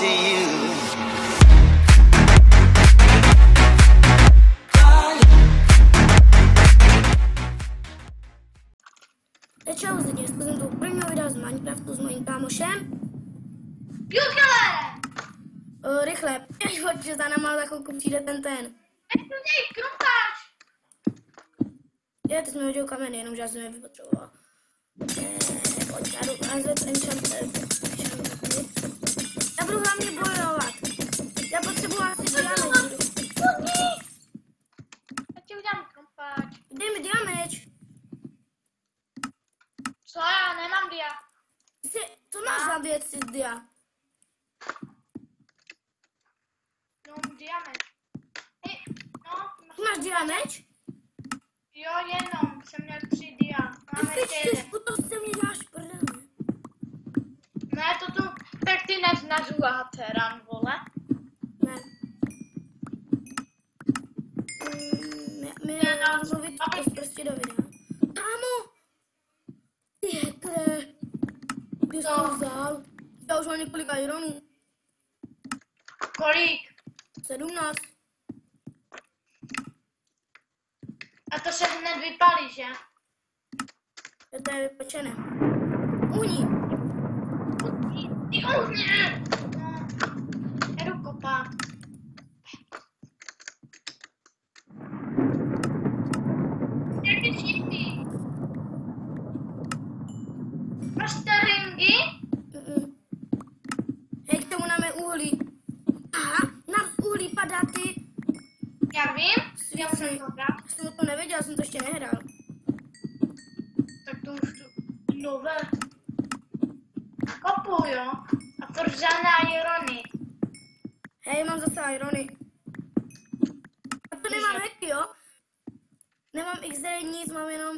to you. Čau lidi, zkusím tu prvního videa z Minecraftu s mojím kámošem. Rychle, protože za náma za chvilku přijde ten. Ty jsme hodil kameny, jenom že já jsem je vypotřeboval. Pojď, já jdu házet enchantment. Já budu hlavně bojovat. Já potřebuji asi diamond. Já ti udělám krumpáč. Dej mi diameč. Co, já nemám dia. Co máš za věc z dia? No, diameč. Máš diameč? Jo, jenom. Jsem měl 3 dia. Máme ještě jeden. To se mě dáš prdele. Ne, to tu, tak ty neznažuláte, ran, vole. Ne. My mluvit prostě do videa. Kámo! Ty hekre. Ty jsi to vzal. Já už mám několik ironů. Kolik? 17. A to se hned vypálí, že? To je vypečené. Uhni. Ty uhni! No, jdu kopat. Jak ty všichni? Máš staringy? Hej, k tomu máme uhlí. Aha, nám uhlí padá ty. Já vím. Já už jsem to dal. Já jsem to nevěděl, já jsem to ještě nehrál. Tak to už tu nové. Kopu, jo? A to žádné irony. Hej, mám zase irony. A to nemám hacky, jo? Nemám XD nic, mám jenom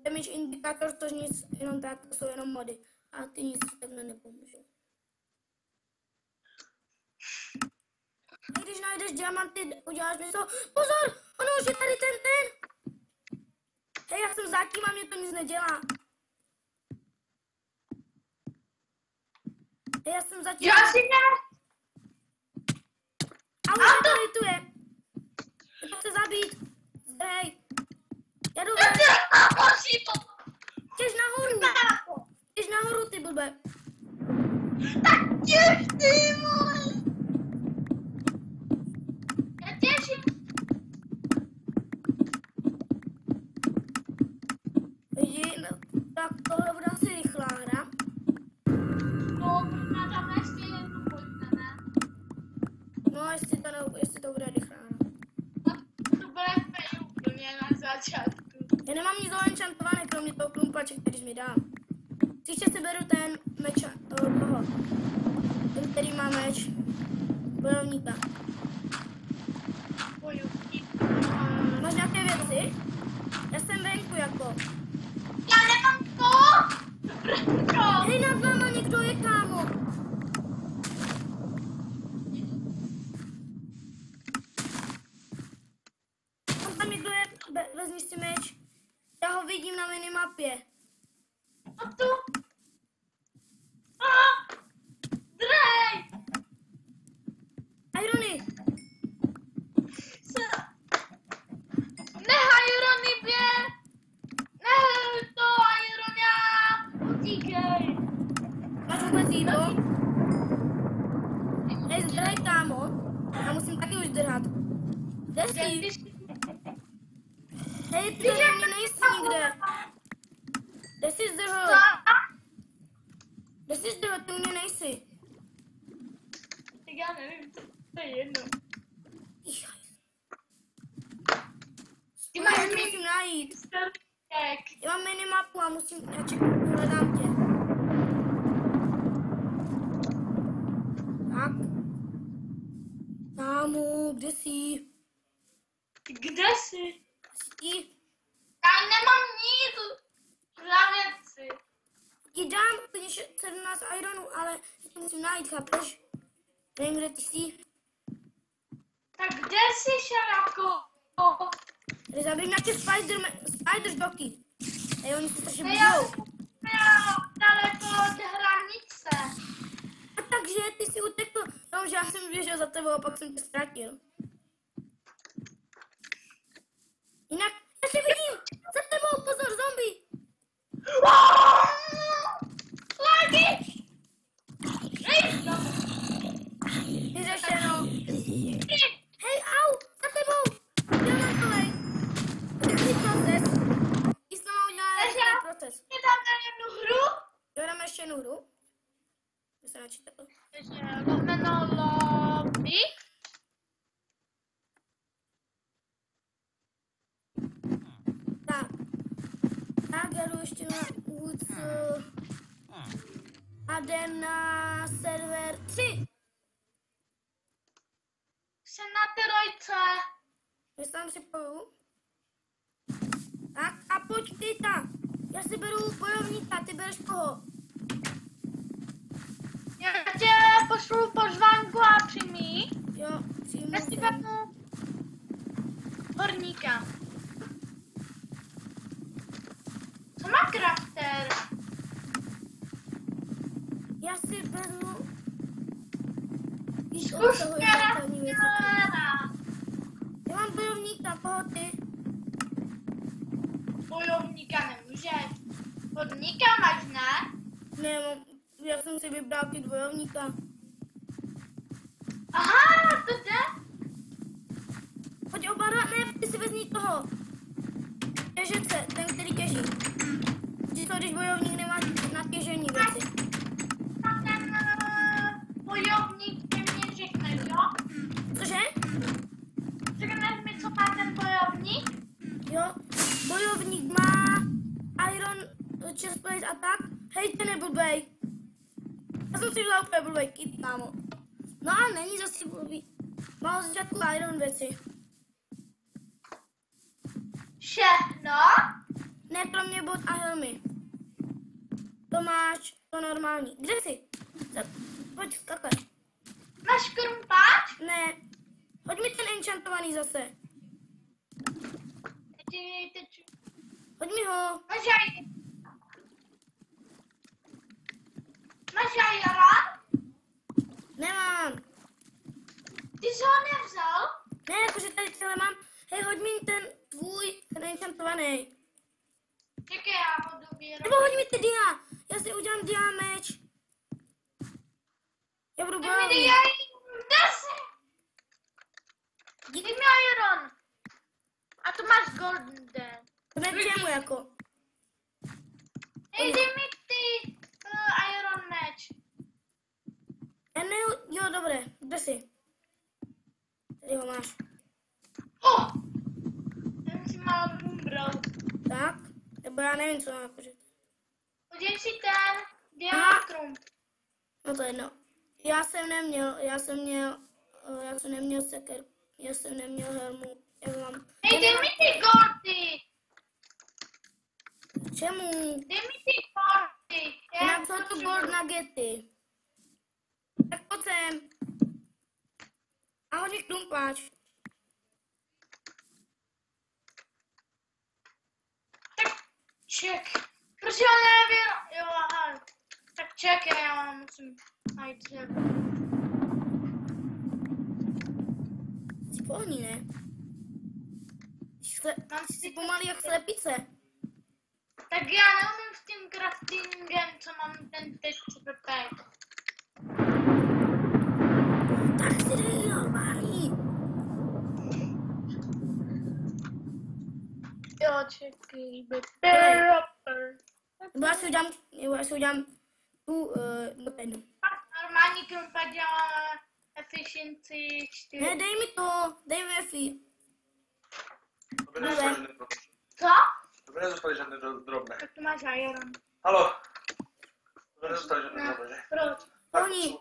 damage indikátor, to nic, jenom tak, to jsou jenom mody. A ty nic takhle nepomůžou. A když najdeš diamanty, uděláš mi to. Pozor, ono už je tady ten. Hej, já jsem zatím a mě to nic nedělá. Hej, já jsem zatím. Já si ne. A už mě to lituje. Já to chci zabít. Hej. Já jdu ven. Těž nahoru. Těž nahoru, ty blbe. Tak těž, ty vole. Já těžím. Vidí, no, tak tohle bude asi rychlá hra. No, možná tam ještě jednu pojďme, ne? No, jestli to bude rychlá hra. To bude fej úplně na začátku. Já nemám nic enchantované, kromě toho klumpače, který mi dal. Příště si beru ten meč, toho. Ten, který má meč bojovníka. Máš nějaké věci? Já jsem venku jako. Já nemám to! Hej, nad náma někdo je, kámo. Tam někdo je, vezmi si meč. Já ho vidím na minimapě. A tu? Drej! Irony! Nehaj Irony bě! Nehaj to Ironia! Utíkej! Máš vůbec jídlo? Hej, zdrhej, kámo. Já musím taky už drhat. Kde jsi? Hej, ty tady mě nejsi nikde. Kde jsi zdrhl? Kde jsi zdrhl, ty u mě nejsi. Tak já nevím, to je jedno. Ty máš musím najít. Já mám minimapu a musím, hledám tě. Tak. Kámo, kde jsi? Kde jsi? Jsi? Já nemám nic za věci. Ti dám klidně 17 ironů, ale já to musím najít, chápeš? Nevím, kde ty jsi. Tak kde jsi, šaráko? Tady zabijím nějaké spider doky. Hej, oni se strašně Já budou. daleko od hranice. A takže ty si utekl běžel za tebou a pak jsem tě ztratil. Jinak, já tě vidím! Za tebou, pozor, zombie! Lagi! Vyřešeno. Hej, au, za tebou! Jel na kolej. Udělej proces. Ty jsi nám udělal proces. Dáme jednu hru. Jo, dáme ještě jednu hru. To se načítalo. Takže lomeno lobby. Tak. Tak, já jdu ještě na a jdem na server 3. Jsem na trojce. Já se tam připoju. Tak a pojď ty tam. Já si beru bojovníka, ty bereš koho? Já tě pošlu pozvánku a přijmi. Jo, přijmu Já si tě. vezmu horníka. Co má crafter? Já si vezmu... Víš, Zkuš obsahuje základní věci. craftera. Já mám bojovníka, koho ty? Bojovníka nemůžeš. Horníka máš, ne? Ne, já jsem si vybral ty bojovníka. Aha, to jde. Pojď oba dva, ne, ty si vezmi toho. Těžece, ten, který těží. Vždyť to, když bojovník nemá na těžení věci. Ten bojovník ty mě řekneš, jo? Cože? Řekneš mi, co má ten bojovník? Jo, bojovník má Iron Chestplate a tak. Hej, ten je blbej. Já jsem si vzal úplně blbej kit, kámo. No a není zase blbý. Má od začátku Iron věci. Všechno? Ne, kromě bot a helmy. To máš to normální. Kde jsi? Pojď, takhle. Máš krumpáč? Ne. Hoď mi ten enchantovaný zase. Teď Hoď mi ho. máš aj... Máš ajara? Nemám. Ty jsi ho nevzal? Ne, jakože tady celé mám. Hej, hoď mi ten tvůj, ten enchantovaný. Čekaj, já ho dobíru. Nebo hoď mi ty dia. Já si udělám dia meč. Já budu bojovník. Dej mi iron. A to máš golden. To nečemu jako. Hej, dej mi ty iron meč. Já ne, jo, dobré. Kde jsi? Tady ho máš. Oh! Ten si mal umřel. Tak. Nebo já nevím, co mám jakože. Uděj si ten diamantrum. No to je jedno. Já jsem neměl seker. Já jsem neměl helmu. Já mám... Hej, dej mi ty goldy. Čemu? Dej mi ty goldy. Jinak jsou tu gold nuggety. Tak pojď sem. A hodně krumpáč. Tak ček. Proč já nevím? Jo, aha. Tak čekaj, já musím najít dřevo. Jsi pohní, ne? Jsi pomalý jak slepice. Tak já neumím s tím craftingem, co mám ten teď přepek. Tak si dej normální. Jo, čekej, developer. Nebo já si udělám tu dopedu. Normální krumpa dělá efficiency 4. Ne, dej mi to. Dej mi Efi. To by nezůstaly žádné drobné. Co? To by nezůstaly žádné drobné. Tak to máš iron. Halo? To by nezůstaly žádné drobné, že? Proč? Pohní.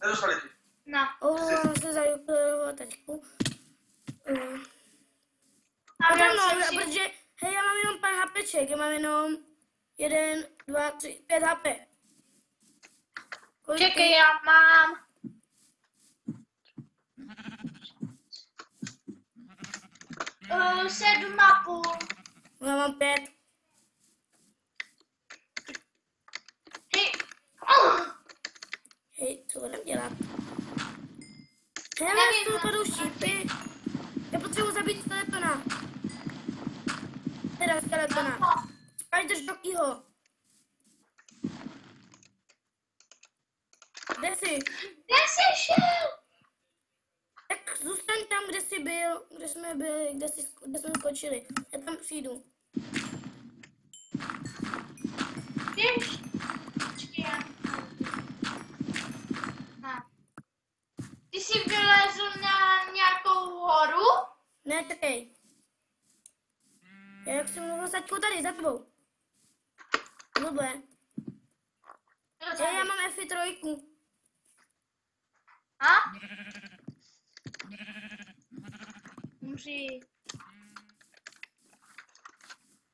Nezůstaly ti. Na. Omlouvám se za tačku. A Pojď já mnou, jsem si... protože, hej, já mám jenom pár HPček, já mám jenom 1, 2, 3, 5 HP. Kolik Čekej, ty? já mám... Sedm a půl. Já mám 5. Hej. Hej, co budem dělat? Hele, tu padou šípy. Já potřebuji zabít skeletona. Teda skeletona. Spider Jockeyho. Kde jsi? Kde jsi šel? Tak zůstaň tam, kde jsi byl, kde jsme byli, kde jsme skočili. Já tam přijdu. Běž. Počkej, já. Ty jsi vylezl na nějakou horu? Ne, čekej. Jak jsem mluvil saďkou tady, za tebou. Blbé. Já mám F3. A? Umří.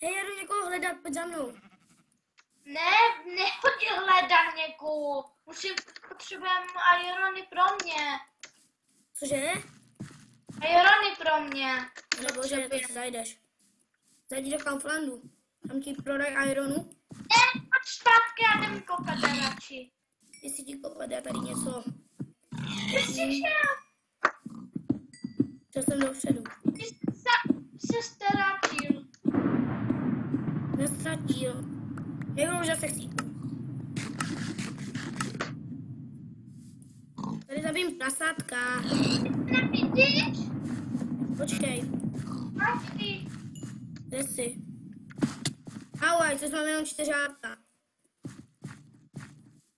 Hej, já jdu někoho hledat, pojď za mnou. Ne, nechodí hledat někoho. Potřebujeme irony pro mě. Cože? Irony pro mě. Nebo že ty si zajdeš. Zajdi do Kauflandu. Tam ti prodaj ironu. Ne, pojď zpátky, já jdem kopat radši. Ty si ti kopat, já tady něco. Ty jsi šel. Šel jsem dopředu. Ty se ztratil. Nestratil. Někdo už se chcípnu. Tady zabím prasátka. Nevidíš? Počkej. Mrtvý. Kde jsi? Ahoj, co máme jenom 4 hátka.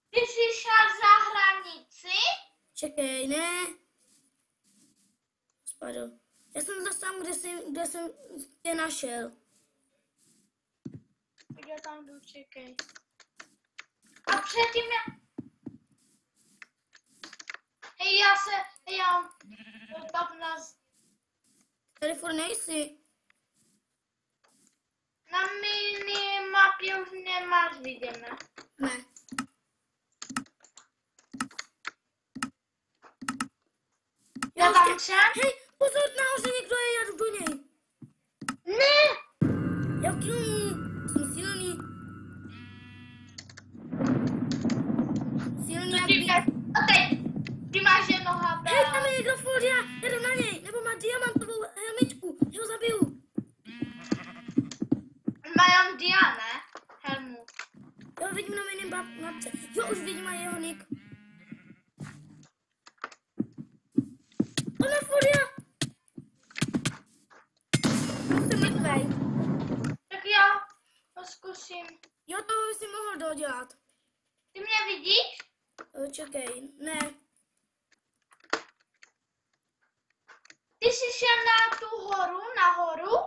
Ty jsi šel za hranici? Čekej, ne. Spadl. Já jsem zase tam, kde jsem tě našel. Já tam jdu, čekej. A předtím já... Hej, já tam Tady furt nejsi. na minimapě už nemáš vidět, ne? Ne. Já tam jsem? Hej, pozor, nahoře někdo je, já jdu do něj. Ne! Jaký? Jsem silný. Silný jak víc. Ty máš jedno HP. Hej, tam je někdo furt, já jdu na něj. Nebo má diamantovou helmičku. Já ho zabiju. Mám Diane, Helmu. Já ho vidím na minimapce. Jo, už vidím aj jeho nick. On je furt, já. Jsem mrtvej. Tak já to zkusím. Jo, toho by si mohl dodělat. Ty mě vidíš? Čekej, ne. Ty jsi šel na tu horu, nahoru?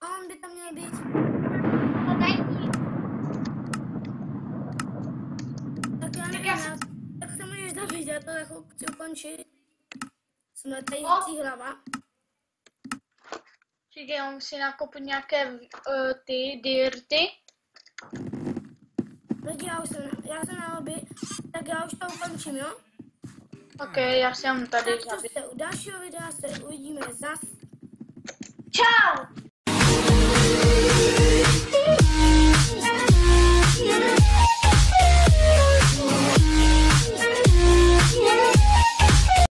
A on by tam měl být. No daj mi. Tak já nevím, tak se můžeš zabít, já to jako chci ukončit. Jsme tady hlava. Čekaj, já musím nakopit nějaké ty dirty. Tak já jsem na lobby, tak já už to ukončím, jo? Ok, já jsem tady Tak to se u dalšího videa se uvidíme zas. Čau!